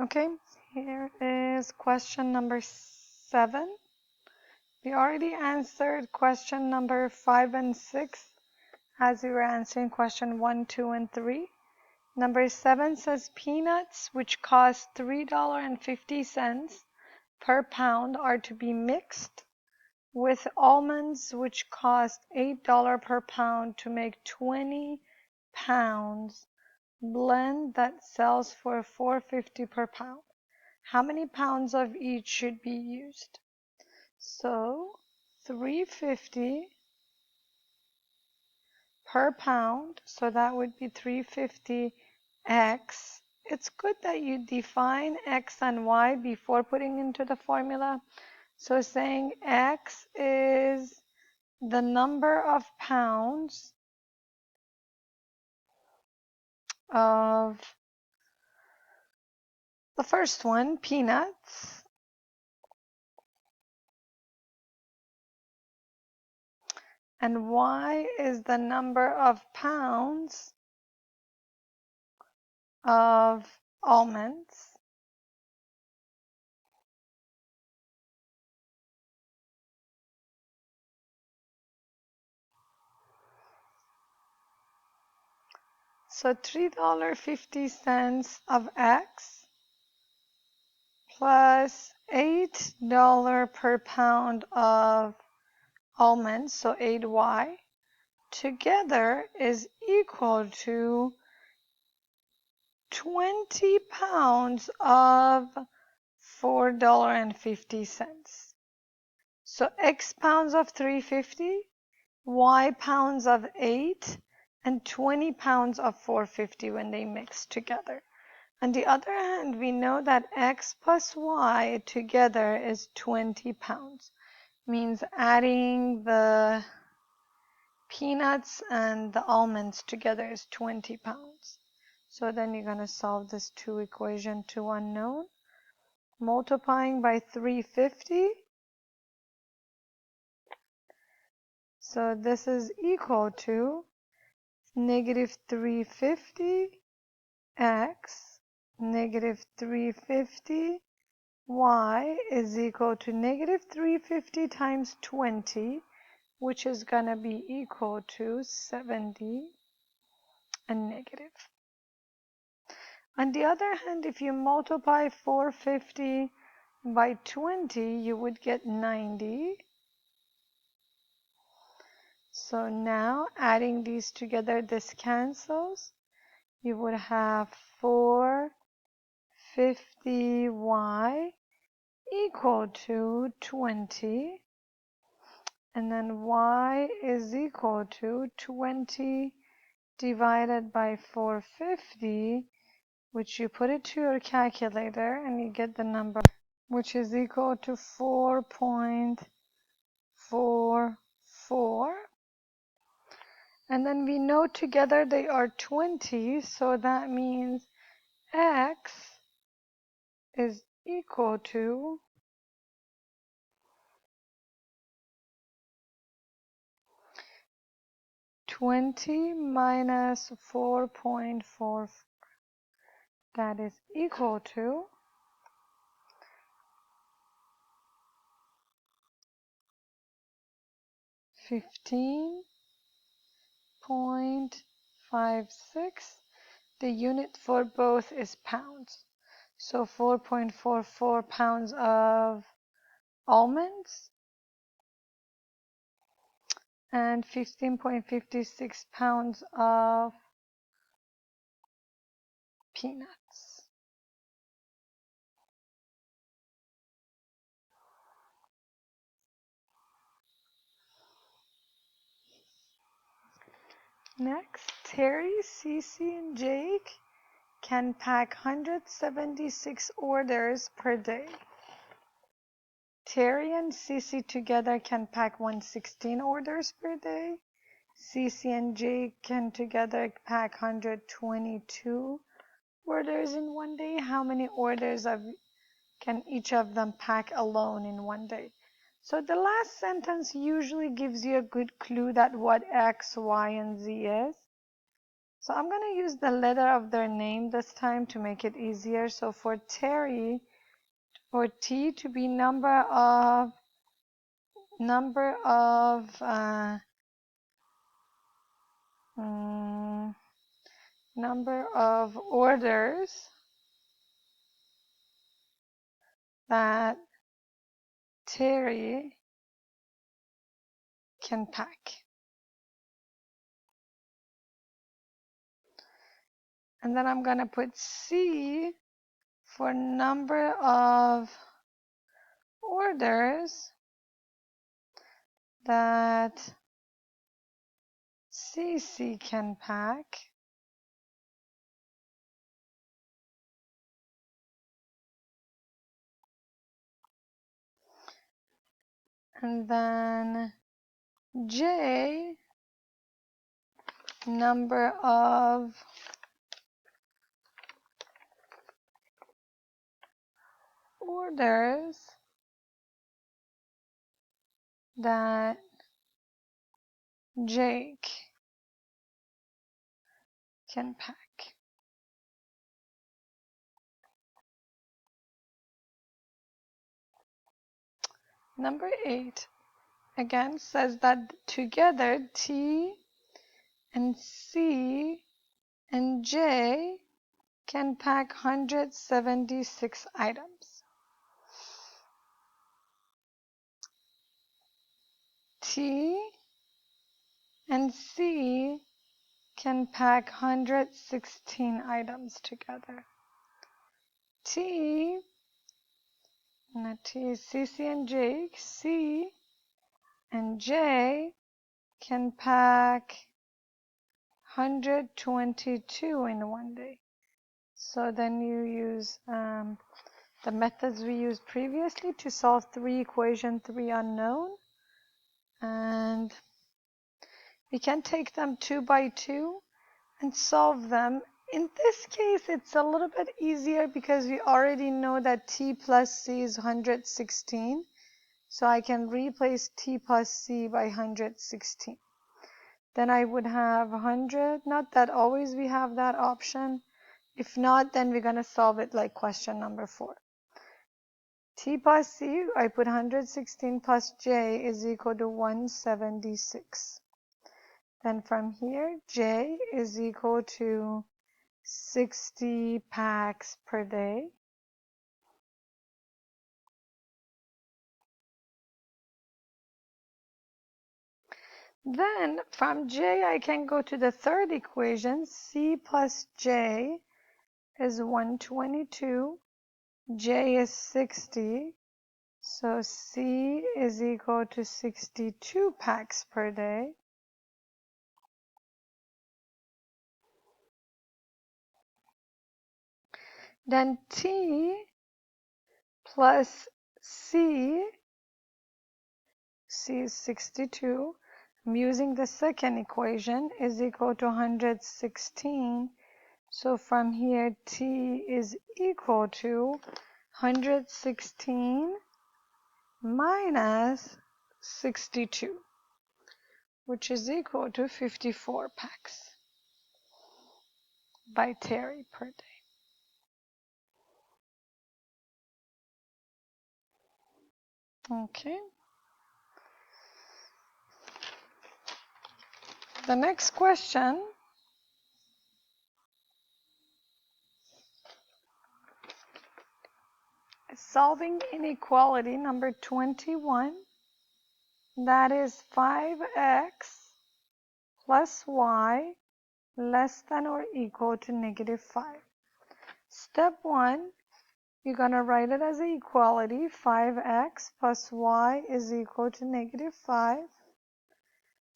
Okay, here is question number 7. We already answered question number 5 and 6 as we were answering question 1, 2, and 3. Number 7 says peanuts, which cost $3.50 per pound, are to be mixed with almonds, which cost $8 per pound, to make 20 pounds blend that sells for $4.50 per pound. How many pounds of each should be used? So $3.50 per pound, so that would be 350x. It's good that you define x and y before putting into the formula. So saying x is the number of pounds of the first one, peanuts, and y is the number of pounds of almonds. So $3.50 of x plus $8 per pound of almonds, so 8y, together is equal to 20 pounds of $4.50. So x pounds of 350, y pounds of 8, and 20 pounds of 450 when they mix together. On the other hand, we know that x plus y together is 20 pounds. Means adding the peanuts and the almonds together is 20 pounds. So then you're going to solve this 2 equation, 2 unknown, multiplying by 350. So this is equal to negative 350 x negative 350 y is equal to negative 350 times 20, which is going to be equal to 70 and negative. On the other hand, if you multiply 450 by 20, you would get 90. So now adding these together, this cancels. You would have 450y equal to 20, and then y is equal to 20 divided by 450, which you put it to your calculator and you get the number, which is equal to 4.44. And then we know together they are 20, so that means x is equal to 20 minus 4.44. That is equal to 15.56. The unit for both is pounds. So 4.44 pounds of almonds and 15.56 pounds of peanuts. Next, Terry, Cece, and Jake can pack 176 orders per day. Terry and Cece together can pack 116 orders per day. Cece and Jake can together pack 122 orders in one day. How many orders can each of them pack alone in one day? So the last sentence usually gives you a good clue that what X, Y, and Z is. So I'm going to use the letter of their name this time to make it easier. So for Terry, for T to be number of orders that Terry can pack. And then I'm going to put C for number of orders that CC can pack. And then J, number of orders that Jake can pack. Number 8 again says that together T and C and J can pack 176 items. T and C can pack 116 items together. T, not T, CC and Jake, C and J can pack 122 in one day. So then you use the methods we used previously to solve 3 equation, 3 unknown. And we can take them 2 by 2 and solve them. In this case, it's a little bit easier because we already know that T plus C is 116. So I can replace T plus C by 116. Then I would have 100. Not that always we have that option. If not, then we're going to solve it like question number 4. T plus C, I put 116 plus J is equal to 176. Then from here, J is equal to 60 packs per day. Then from J, I can go to the third equation. C plus J is 122. J is 60. So C is equal to 62 packs per day. Then T plus C is 62. I'm using the second equation, is equal to 116. So from here, T is equal to 116 minus 62, which is equal to 54 packs by Terry per day. Okay. The next question is solving inequality number 21. That is 5x plus y less than or equal to negative 5. Step 1, you're going to write it as an equality. 5x plus y is equal to negative 5.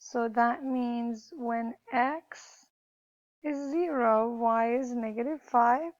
So that means when x is 0, y is negative 5.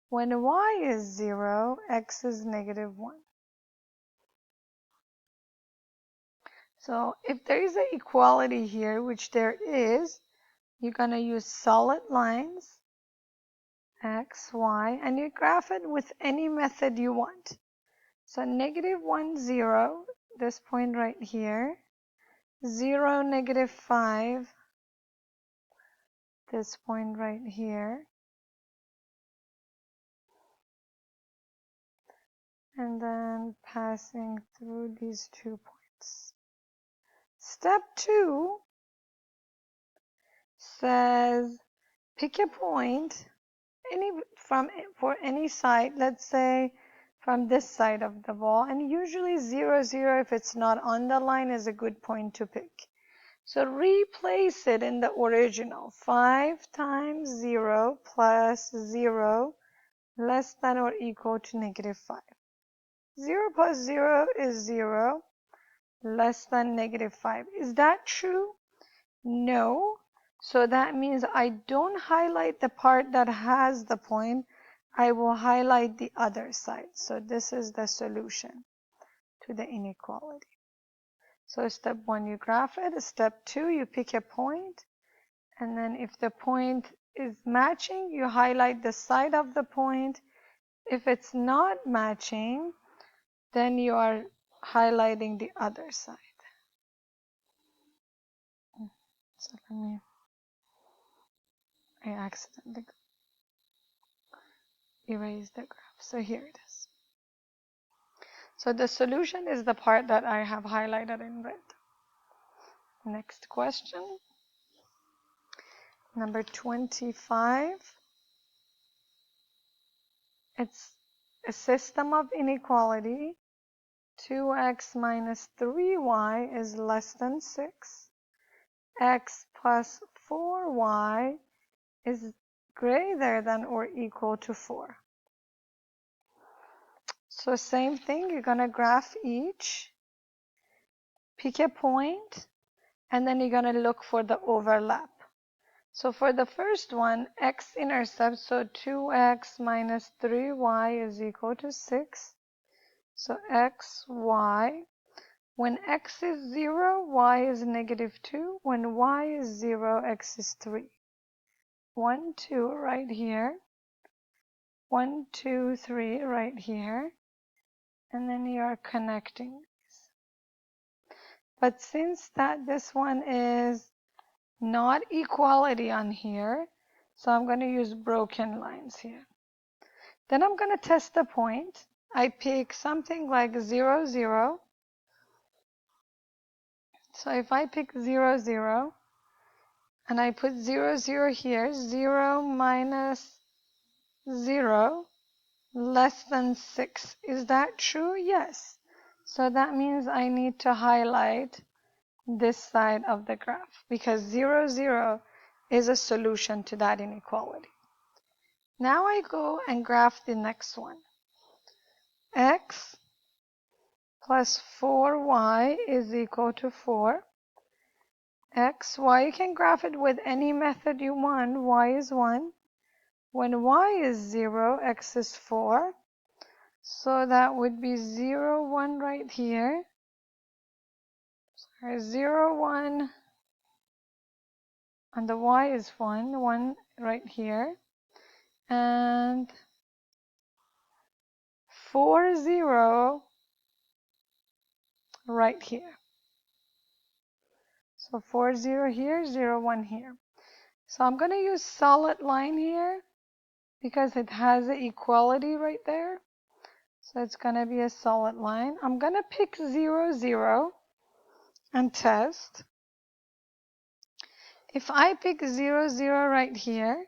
When y is 0, x is negative 1. So if there is an equality here, which there is, you're going to use solid lines, x, y, and you graph it with any method you want. So negative 1, 0, this point right here, 0, negative 5, this point right here. And then passing through these 2 points. Step 2 says pick a point for any side, let's say from this side of the ball, and usually 0, 0, if it's not on the line, is a good point to pick. So replace it in the original. 5 times 0 plus 0 less than or equal to -5. 0 plus 0 is 0, less than -5. Is that true? No. So that means I don't highlight the part that has the point. I will highlight the other side. So this is the solution to the inequality. So step 1, you graph it. Step 2, you pick a point. And then if the point is matching, you highlight the side of the point. If it's not matching, then you are highlighting the other side. So I accidentally erased the graph. So here it is. So the solution is the part that I have highlighted in red. Next question. Number 25. It's a system of inequality. 2x minus 3y is less than 6. X plus 4y is greater than or equal to 4. So same thing, you're going to graph each, pick a point, and then you're going to look for the overlap. So for the first one, x-intercept, so 2x minus 3y is equal to 6. So x, y. When x is 0, y is -2. When y is 0, x is 3. 1, 2 right here. 1, 2, 3 right here. And then you are connecting these. But since this one is not equality on here, so I'm going to use broken lines here. Then I'm going to test the point. I pick something like 0, 0. So if I pick 0, 0, and I put 0, 0 here, 0 minus 0 less than 6. Is that true? Yes. So that means I need to highlight this side of the graph because 0, 0 is a solution to that inequality. Now I go and graph the next one. X plus 4y is equal to 4. X, y, you can graph it with any method you want. Y is 1. When y is 0, x is 4. So that would be 0, 1 right here. Sorry, 0, 1. And the y is 1, 1 right here. And 4, 0 right here. So 4, 0 here, 0, 1 here. So I'm going to use solid line here because it has the equality right there. So it's going to be a solid line. I'm going to pick 0, 0 and test. If I pick 0, 0 right here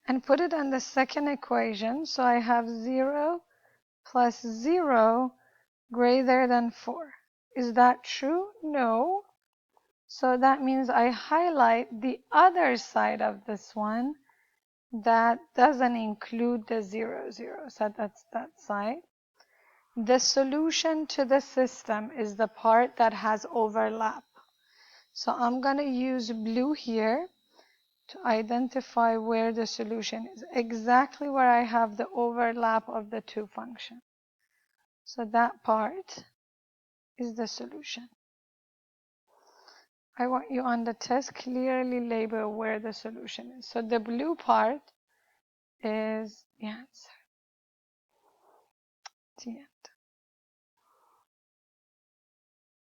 and put it on the second equation, so I have 0 plus 0 greater than 4. Is that true? No. So that means I highlight the other side of this one that doesn't include the 0, 0. So that's that side. The solution to the system is the part that has overlap. So I'm going to use blue here to identify where the solution is, exactly where I have the overlap of the two functions. So that part is the solution. I want you on the test clearly label where the solution is. So the blue part is the answer.